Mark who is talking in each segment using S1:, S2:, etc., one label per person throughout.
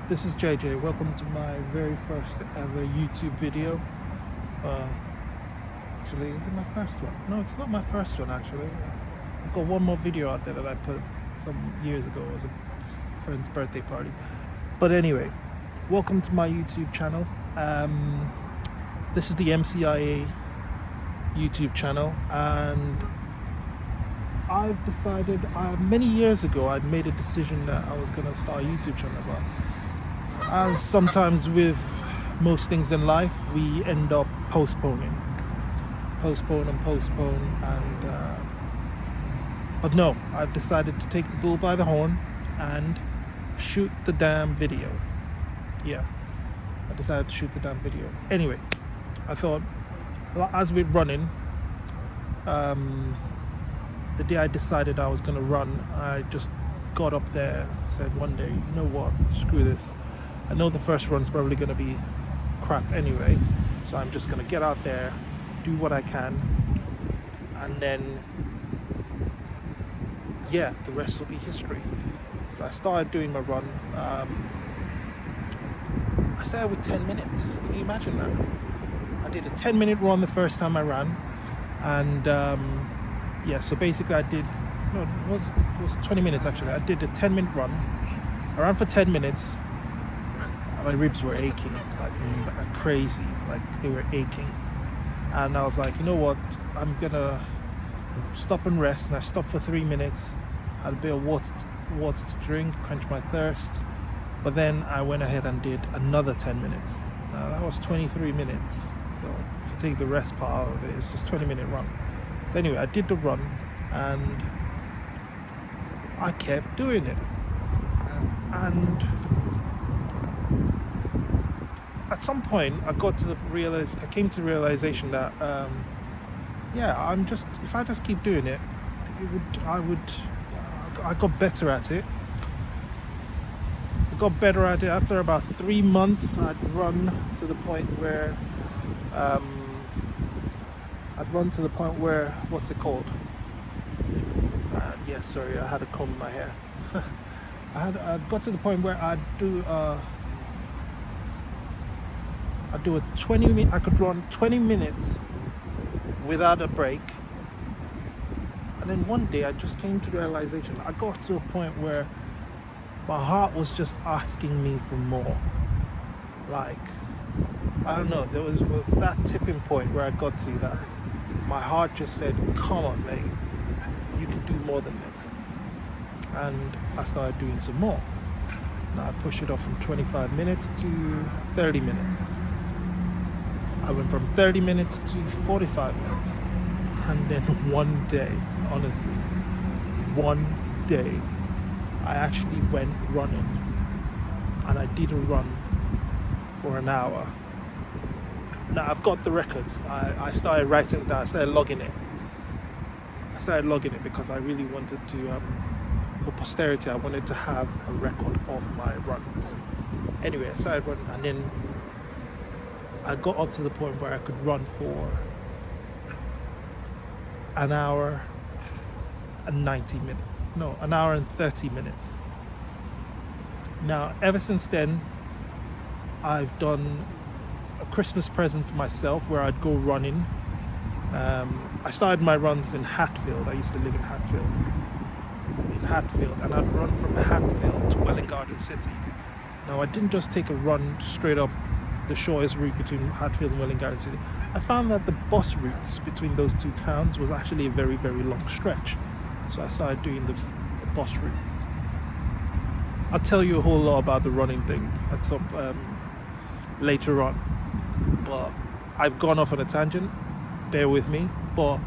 S1: This is JJ. Welcome to my very first ever YouTube video. Actually, is it my first one? No, it's not my first one actually. I've got one more video out there that I put some years ago as a friend's birthday party. But anyway, welcome to my YouTube channel. This is the MCIA YouTube channel, and I've decided many years ago I'd made a decision that I was going to start a YouTube channel. But as sometimes with most things in life, we end up postponing, and but no, I've decided to take the bull by the horn and shoot the damn video. Yeah, I decided to shoot the damn video. Anyway, I thought, as we're running, the day I decided I was going to run, I just got up there, said one day, you know what, screw this. I know the first run's probably going to be crap anyway, so I'm just going to get out there, do what I can, and then, yeah, the rest will be history. So I started doing my run. I started with 10 minutes. Can you imagine that? I did a 10-minute run the first time I ran, and yeah, so basically it was 20 minutes actually. I did a 10-minute run. I ran for 10 minutes. My ribs were aching like crazy, like they were aching. And I was like, you know what, I'm gonna stop and rest. And I stopped for 3 minutes, had a bit of water to drink, quench my thirst. But then I went ahead and did another 10 minutes. Now that was 23 minutes. So if you take the rest part of it, it's just 20-minute run. So anyway, I did the run and I kept doing it. And at some point I came to the realization that if I just keep doing it, I got better at it. I got better at it after about 3 months. I'd run to the point where what's it called? Yeah, sorry, I had a comb in my hair. I got to the point where I could run 20 minutes without a break. And then one day I just came to the realization, I got to a point where my heart was just asking me for more. Like, I don't know, there was that tipping point where I got to that my heart just said, come on mate, you can do more than this. And I started doing some more. Now I pushed it off from 25 minutes to 30 minutes. I went from 30 minutes to 45 minutes. And then one day, honestly, I actually went running. And I did a run for an hour. Now I've got the records. I started writing it down. I started logging it because I really wanted to, for posterity, I wanted to have a record of my runs. Anyway, I started running, and then I got up to the point where I could run for an hour and 30 minutes. Now, ever since then, I've done a Christmas present for myself where I'd go running. I started my runs in Hatfield. I used to live in Hatfield, and I'd run from Hatfield to Welwyn Garden City. Now, I didn't just take a run straight up the shortest route between Hatfield and Welwyn Garden City. I found that the bus routes between those two towns was actually a very, very long stretch. So I started doing the bus route. I'll tell you a whole lot about the running thing at some later on. But I've gone off on a tangent, bear with me, but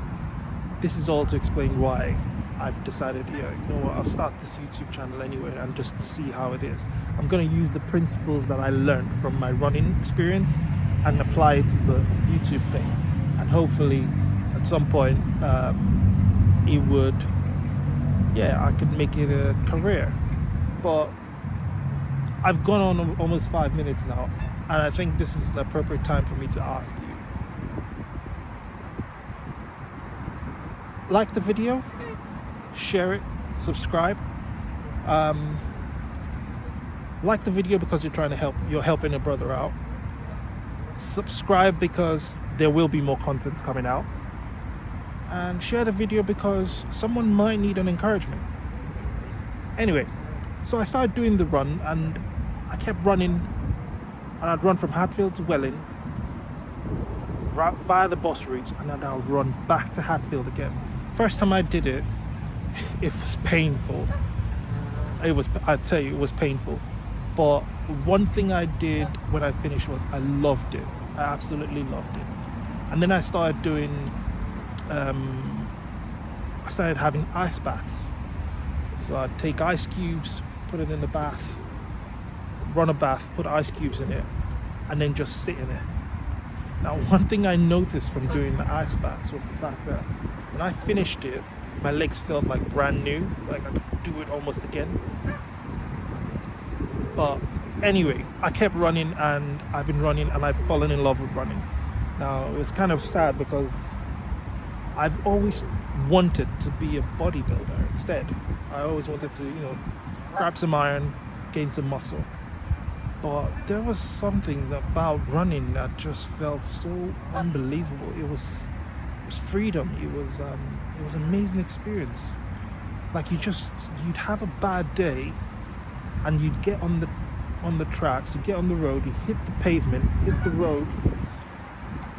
S1: this is all to explain why I've decided, you know what, I'll start this YouTube channel anyway and just see how it is. I'm going to use the principles that I learned from my running experience and apply it to the YouTube thing. And hopefully at some point I could make it a career. But I've gone on almost 5 minutes now, and I think this is an appropriate time for me to ask you. Like the video, share it, subscribe. Like the video because you're helping a brother out. Subscribe because there will be more content coming out. And share the video because someone might need an encouragement. Anyway, so I started doing the run, and I kept running, and I'd run from Hatfield to Welling via the bus routes, and then I'll run back to Hatfield again. First time I did it, it was painful. I tell you, it was painful. But one thing I did when I finished was I loved it. I absolutely loved it. And then I started doing, I started having ice baths. So I'd take ice cubes, put it in the bath, run a bath, put ice cubes in it, and then just sit in it. Now, one thing I noticed from doing the ice baths was the fact that when I finished it, my legs felt like brand new, like I could do it almost again. But anyway, I kept running, and I've been running, and I've fallen in love with running. Now, it was kind of sad because I've always wanted to be a bodybuilder instead. I always wanted to, grab some iron, gain some muscle. But there was something about running that just felt so unbelievable. It was freedom. It was an amazing experience. Like you'd have a bad day, and you'd get on the tracks, you get on the road, you hit the pavement, hit the road,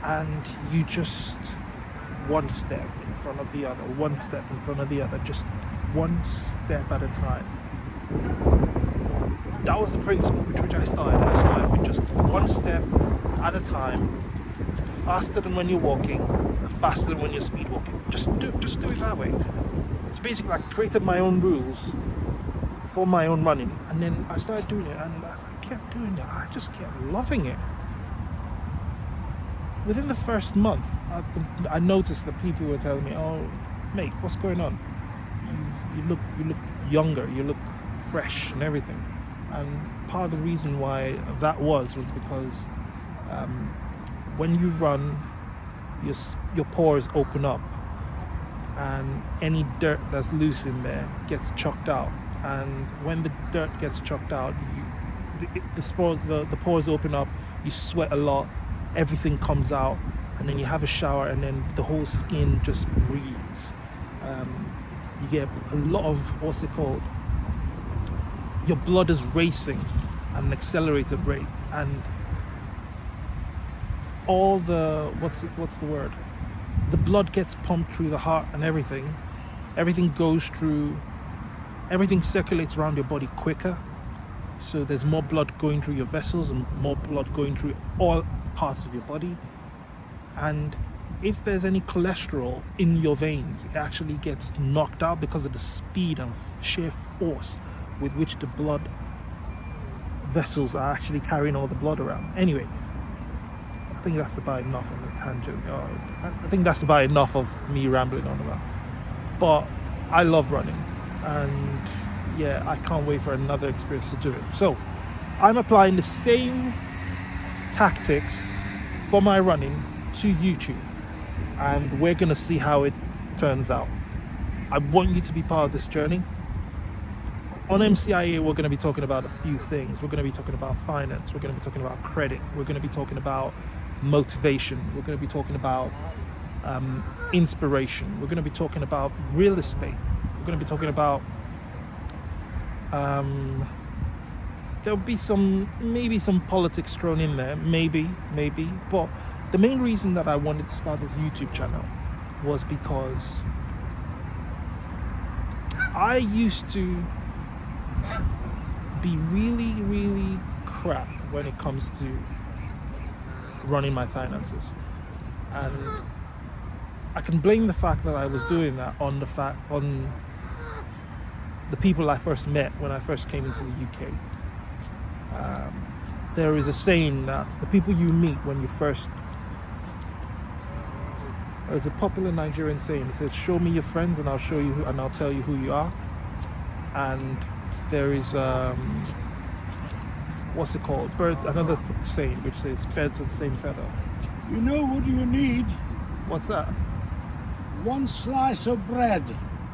S1: and you just one step in front of the other, one step in front of the other, just one step at a time. That was the principle with which I started. I started with just one step at a time, faster than when you're walking, and faster than when you're speed walking. Just do it that way. So basically, I created my own rules for my own running, and then I started doing it, and as I kept doing it, I just kept loving it. Within the first month, I noticed that people were telling me, "Oh, mate, what's going on? You look younger. You look fresh and everything." And part of the reason why that was because when you run, your pores open up, and any dirt that's loose in there gets chucked out. And when the dirt gets chucked out, the pores open up, you sweat a lot, everything comes out, and then you have a shower, and then the whole skin just breathes. You get a lot of, what's it called? Your blood is racing at an accelerated rate, and all the, what's the word? The blood gets pumped through the heart and everything. Everything goes through, everything circulates around your body quicker. So there's more blood going through your vessels and more blood going through all parts of your body. And if there's any cholesterol in your veins, it actually gets knocked out because of the speed and sheer force with which the blood vessels are actually carrying all the blood around. Anyway, I think that's about enough of a tangent. I think that's about enough of me rambling on about. But I love running, and yeah, I can't wait for another experience to do it. So I'm applying the same tactics for my running to YouTube, and we're gonna see how it turns out. I want you to be part of this journey. On MCIA, we're going to be talking about a few things. We're going to be talking about finance. We're going to be talking about credit. We're going to be talking about motivation. We're going to be talking about inspiration. We're going to be talking about real estate. We're going to be talking about there'll be maybe some politics thrown in there, maybe. But the main reason that I wanted to start this YouTube channel was because I used to be really crap when it comes to running my finances, and I can blame the fact that I was doing that on the people I first met when I first came into the UK. There is a saying that the people you meet when you first, there's a popular Nigerian saying. It says, "Show me your friends, and I'll show you, and I'll tell you who you are." And there is what's it called? Another saying which says, "Birds of the same feather."
S2: You know what you need?
S1: What's that?
S2: One slice of bread.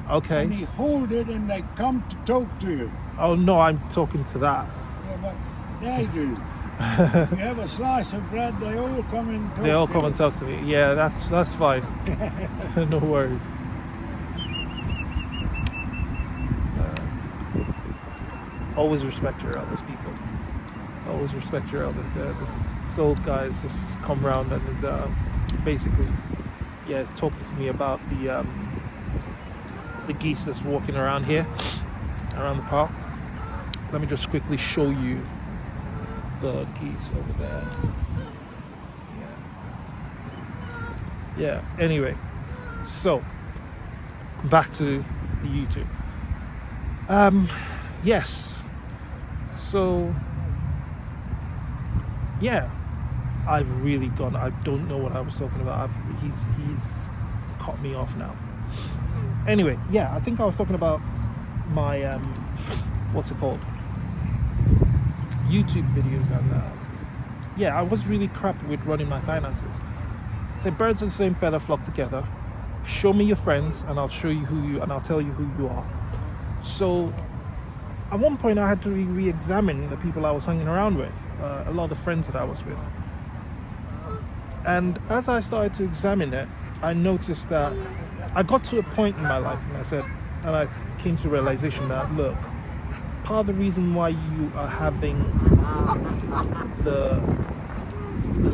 S1: Okay.
S2: And they hold it and they come to talk to you.
S1: Oh no, I'm talking to that.
S2: Yeah, but they do. If you have a slice of bread, they all come and talk
S1: They all
S2: to
S1: come
S2: you.
S1: and talk to me. Yeah, that's fine. No worries. Always respect your elders, people. Always respect your elders. This old guy has just come round and is basically, is talking to me about the geese that's walking around here, around the park. Let me just quickly show you the geese over there. Yeah. Anyway, so back to the YouTube. Yes. So yeah, I've really gone. I don't know what I was talking about. He's cut me off now. Anyway, yeah, I think I was talking about my what's it called? YouTube videos, and I was really crap with running my finances. So birds of the same feather flock together. Show me your friends, and I'll show you and I'll tell you who you are. So at one point, I had to re-examine the people I was hanging around with, a lot of the friends that I was with. And as I started to examine it, I noticed that I got to a point in my life, and I came to the realization that, look, part of the reason why you are having the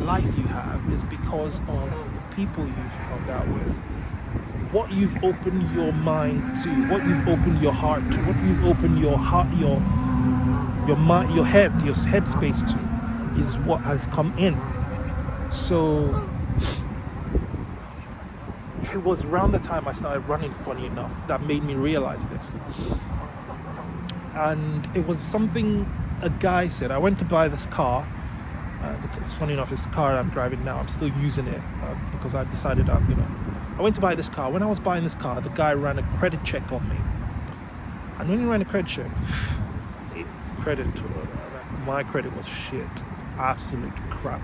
S1: life you have is because of the people you've hung out with, what you've opened your mind to, what you've opened your heart to, what you've opened your heart, your mind, your head space to, is what has come in. So it was around the time I started running, funny enough, that made me realize this. And it was something a guy said. I went to buy this car. It's funny enough, it's the car I'm driving now. I'm still using it because I've decided I went to buy this car. When I was buying this car, the guy ran a credit check on me. And when he ran a credit check, my credit was shit. Absolute crap.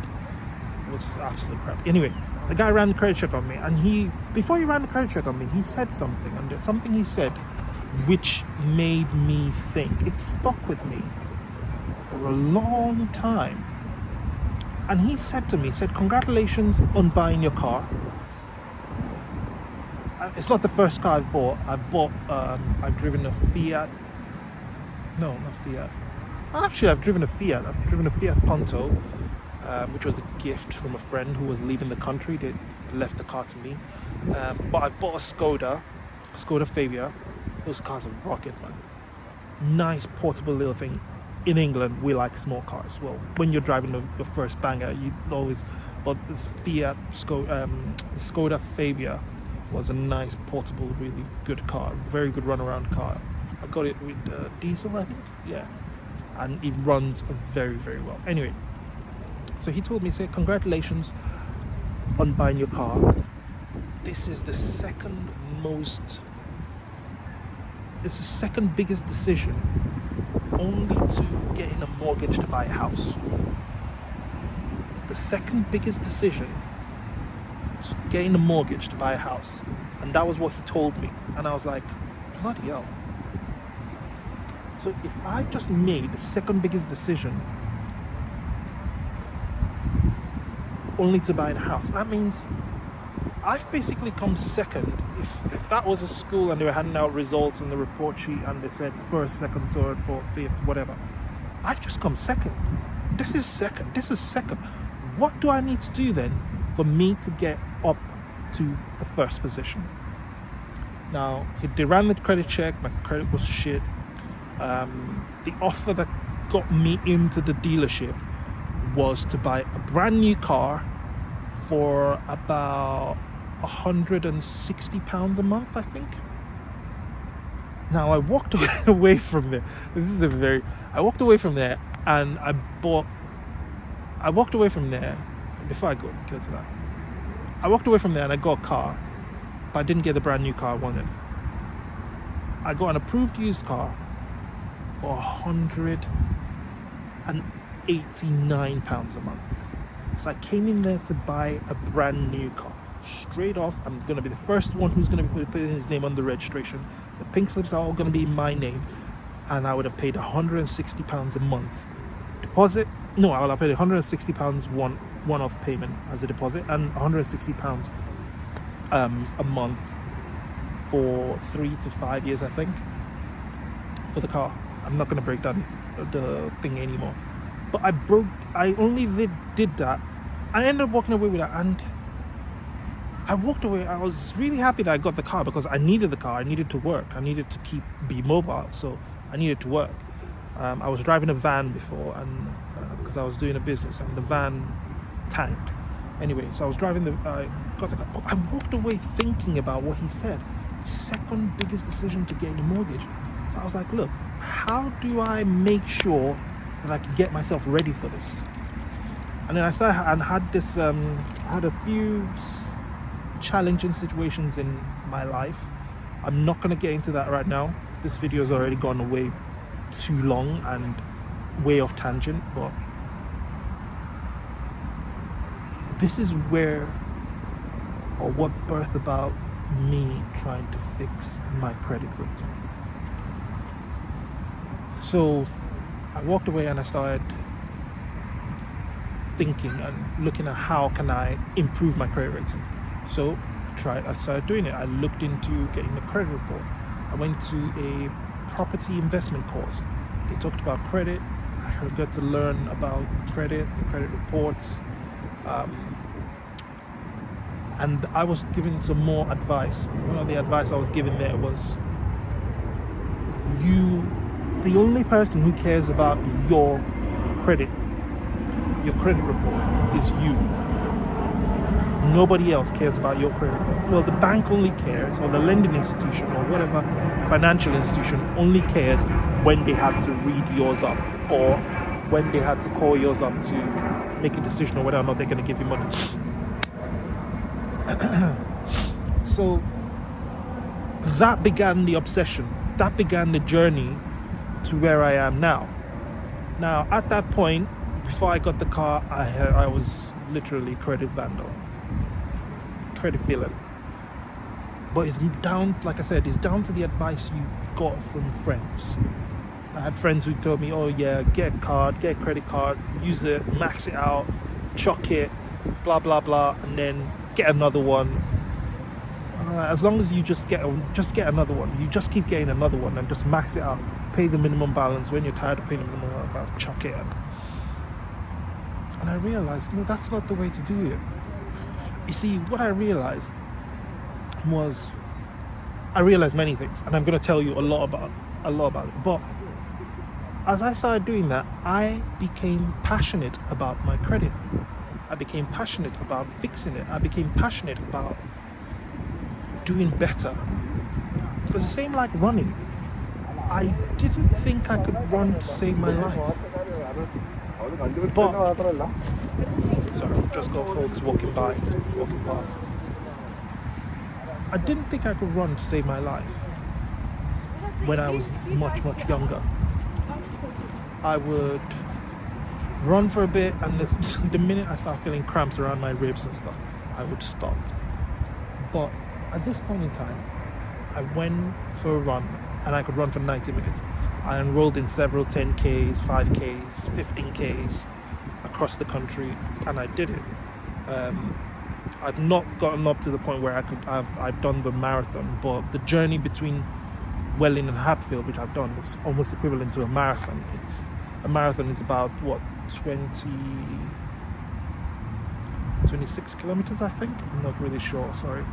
S1: It was absolute crap. Anyway, the guy ran the credit check on me, and before he ran the credit check on me, he said something, and there's something he said which made me think. It stuck with me for a long time. And he said to me, congratulations on buying your car. It's not the first car I've driven a Fiat. No, not Fiat. Actually, I've driven a Fiat. I've driven a Fiat Punto, which was a gift from a friend who was leaving the country. They left the car to me. But I bought a Skoda Fabia. Those cars are rocket, man. Nice portable little thing. In England, we like small cars. Well, when you're driving the first banger, you always. But the Skoda Fabia was a nice portable, really good car. Very good runaround car. I got it with diesel, I think. Yeah, and it runs very, very well. Anyway, so he told me, congratulations on buying your car. This is the second biggest decision, only to getting a mortgage to buy a house. The second biggest decision to getting a mortgage to buy a house. And that was what he told me. And I was like, bloody hell. So if I've just made the second biggest decision only to buy a house, that means I've basically come second. If that was a school and they were handing out results on the report sheet and they said first, second, third, fourth, fifth, whatever, I've just come second. This is second. What do I need to do then for me to get up to the first position? Now, they ran the credit check. My credit was shit. The offer that got me into the dealership was to buy a brand new car for about £160 a month, I think. Now I walked away from there. I walked away from there and I walked away from there before I go to that. I walked away from there and I got a car, but I didn't get the brand new car I wanted. I got an approved used car for £189 a month. So I came in there to buy a brand new car. Straight off, I'm going to be the first one who's going to be putting his name on the registration. The pink slips are all going to be my name. And I would have paid £160 a month deposit. No, I paid £160 one-off payment as a deposit, and £160 a month for 3 to 5 years, I think, for the car. I'm not going to break down the thing anymore. But I only did that. I ended up walking away with that, and I walked away. I was really happy that I got the car because I needed the car. I needed to work. I needed to be mobile, so I needed to work. I was driving a van before, and because I was doing a business, and the van tanked. Anyway, so I got the car. But I walked away thinking about what he said. Second biggest decision to getting a mortgage. So I was like, look, how do I make sure that I can get myself ready for this? And then I started and had this. I had a few challenging situations in my life. I'm not going to get into that right now. This video has already gone away too long and way off tangent, but this is where, or what birthed about me trying to fix my credit rating. So I walked away and I started thinking and looking at how can I improve my credit rating. So I started doing it. I looked into getting a credit report. I went to a property investment course. They talked about credit. I got to learn about credit, the credit reports, and I was given some more advice. One of the advice I was given there was, the only person who cares about your credit report is you. Nobody else cares about your credit report. Well, the bank only cares, or the lending institution, or whatever financial institution only cares when they have to read yours up, or when they had to call yours up to make a decision on whether or not they're going to give you money. So that began the obsession. That began the journey to where I am now. Now, at that point, before I got the car, I was literally credit vandal, credit villain. But it's down, like I said, it's down to the advice you got from friends. I had friends who told me, oh yeah, get a credit card, use it, max it out, chuck it, blah blah blah, and then get another one. As long as you just get another one, you just keep getting another one and just max it out, pay the minimum balance. When you're tired of paying the minimum balance, chuck it in. And I realized, no, that's not the way to do it. You see, what I realized many things, and I'm going to tell you a lot about it. But as I started doing that, I became passionate about my credit. I became passionate about fixing it. I became passionate about doing better. It was the same like running. I didn't think I could run to save my life. But sorry, just got folks walking past. I didn't think I could run to save my life when I was much younger. I would run for a bit, and the minute I start feeling cramps around my ribs and stuff, I would stop. But at this point in time, I went for a run, and I could run for 90 minutes. I enrolled in several 10Ks, 5Ks, 15Ks across the country, and I did it. I've not gotten up to the point where I've done the marathon, but the journey between Welling and Hatfield, which I've done, is almost equivalent to a marathon. A marathon is about 26 kilometers, I think. I'm not really sure, sorry.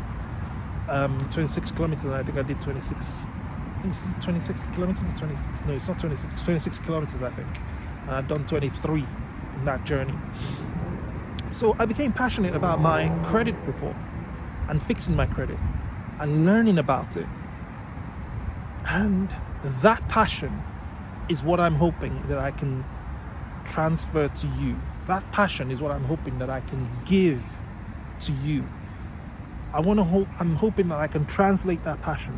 S1: 26 kilometers, and I think I did 26. I think this is 26 kilometers or 26. No, it's not 26. 26 kilometers, I think. And I've done 23 in that journey. So I became passionate about my credit report and fixing my credit and learning about it. And that passion is what I'm hoping that I can transfer to you. That passion is what I'm hoping that I can give to you. I'm hoping that I can translate that passion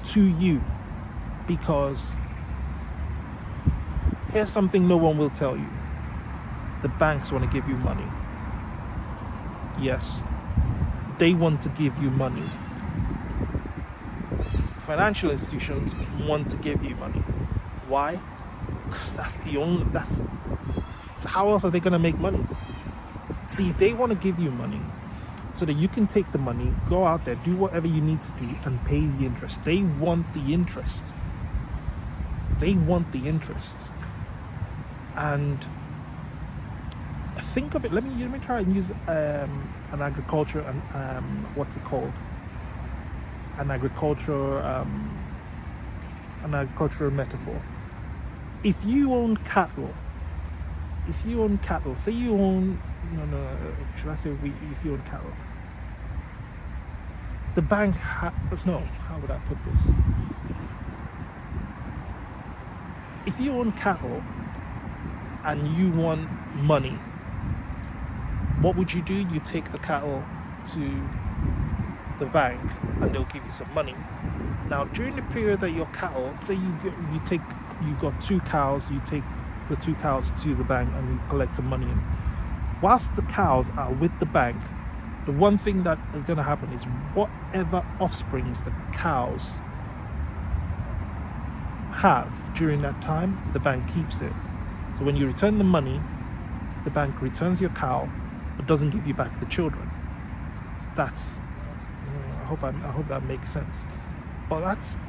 S1: to you, because here's something no one will tell you. The banks want to give you money. Yes, they want to give you money. Financial institutions want to give you money. Why? 'Cause that's how else are they going to make money? See, they want to give you money so that you can take the money, go out there, do whatever you need to do, and pay the interest. They want the interest. They want the interest. And think of it. Let me try and use an agriculture and what's it called? An agricultural metaphor. If you own cattle, say you own should I say if you own cattle, the bank no, how would I put this? If you own cattle and you want money, what would you do? You take the cattle to the bank and they'll give you some money. Now, during the period that your cattle, say you've got 2 cows, you take the 2 cows to the bank and you collect some money. Whilst the cows are with the bank, the one thing that is going to happen is whatever offsprings the cows have during that time, the bank keeps it. So when you return the money, the bank returns your cow, but doesn't give you back the children. That's I hope that makes sense. But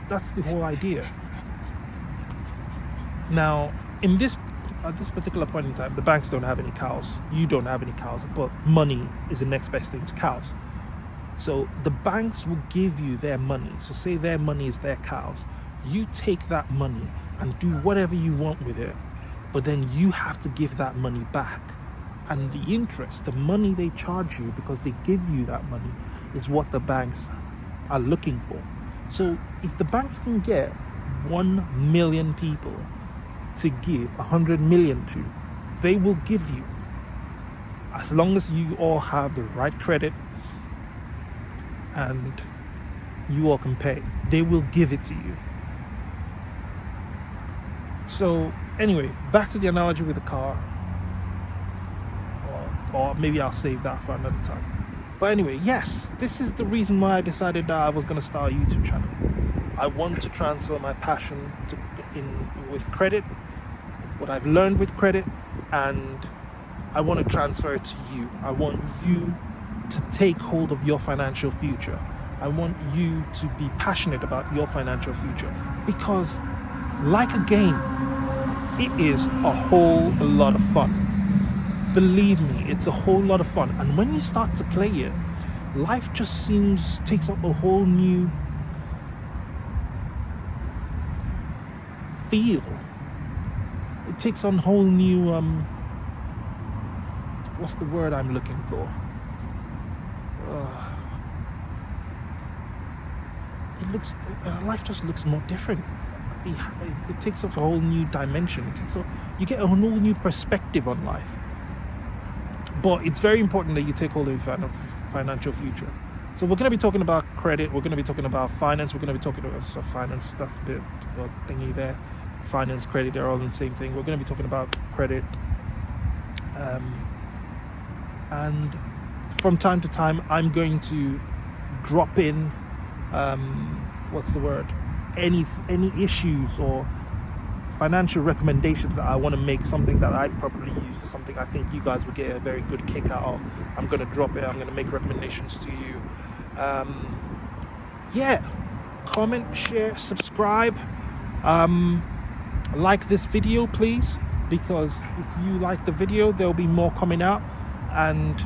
S1: that's the whole idea. Now, at this particular point in time, the banks don't have any cows. You don't have any cows, but money is the next best thing to cows. So the banks will give you their money. So say their money is their cows. You take that money and do whatever you want with it, but then you have to give that money back. And the interest, the money they charge you because they give you that money, is what the banks are looking for. So if the banks can get 1 million people to give 100 million to, they will give you, as long as you all have the right credit and you all can pay, they will give it to you. So anyway, back to the analogy with the car, or maybe I'll save that for another time. But anyway, yes, this is the reason why I decided that I was going to start a YouTube channel. I want to transfer my passion with credit, what I've learned with credit, and I want to transfer it to you. I want you to take hold of your financial future. I want you to be passionate about your financial future, because like a game, it is a whole lot of fun. Believe me, it's a whole lot of fun. And when you start to play it, life just takes up a whole new feel. It takes on whole new what's the word I'm looking for? Life just looks more different. It takes off a whole new dimension. You get a whole new perspective on life. But it's very important that you take hold of your financial future. So we're going to be talking about credit. We're going to be talking about finance. We're going to be talking about finance. That's a bit of a thingy there. Finance, credit, they're all the same thing. We're going to be talking about credit. And from time to time, I'm going to drop in, any issues or financial recommendations that I want to make, something that I've probably used or something I think you guys would get a very good kick out of. I'm going to drop it. I'm going to make recommendations to you. Comment, share, subscribe. Like this video, please, because if you like the video, there'll be more coming out, and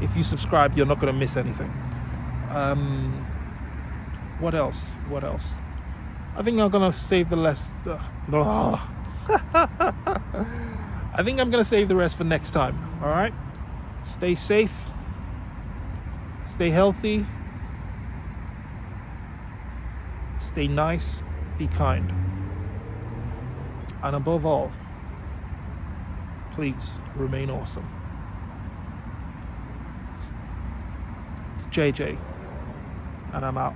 S1: if you subscribe, you're not going to miss anything. What else? I think I'm gonna save the rest. I think I'm gonna save the rest for next time. All right. Stay safe. Stay healthy. Stay nice. Be kind. And above all, please remain awesome. It's JJ, and I'm out.